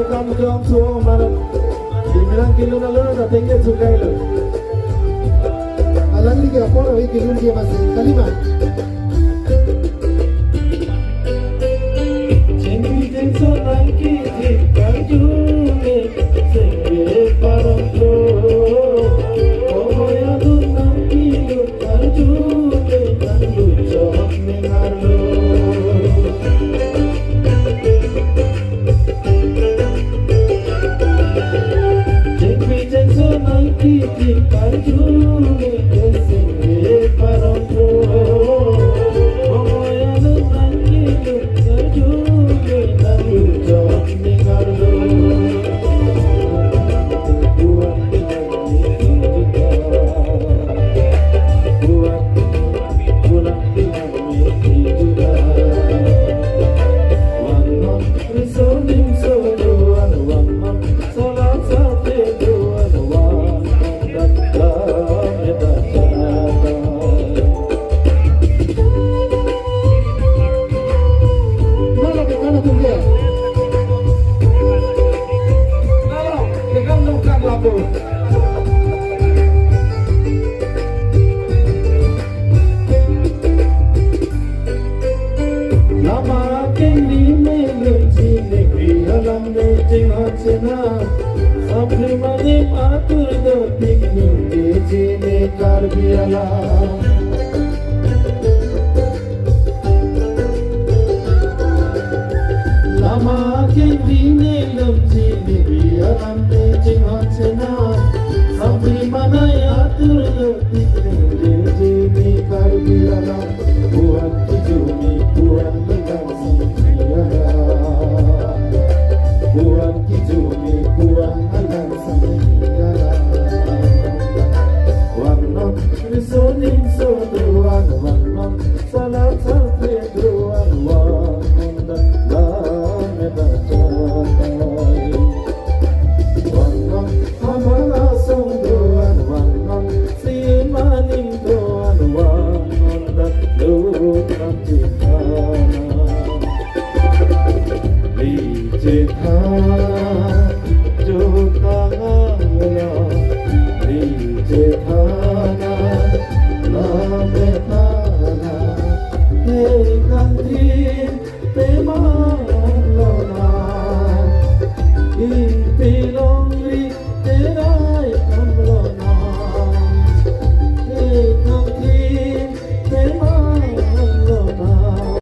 kamu jom semua malam. Dibilang kilo lalu dah tinggal sukai lo. Alam ni kira apa lagi kilo dia masih kalimat. Cengki jengso nangki jikar jume sengge parangko. Koya tu nangki jikar jume nandu jok mengarlo. Kiti karjume sengge parangko moya nangki karjume nandu jok mengarlo buat pulang dengan juga wangon risonim sodoan wangon salah sate doan Sampai malam atur detik mimpi jine karbiala. Lama kini lem jine biaran jing hancena. Sampai mana atur detik mimpi jine karbiala. Buat kijumi buat legang sampiara. Buang kijumi buang alang sampiara. Wanok risoning sodoan wanok salah sate doan wanok dame bacatai. Wanok hamala sondoan wanok simaning doan wanok lutan cikana. Lijethana jotangala lijethana lametana he kantin tema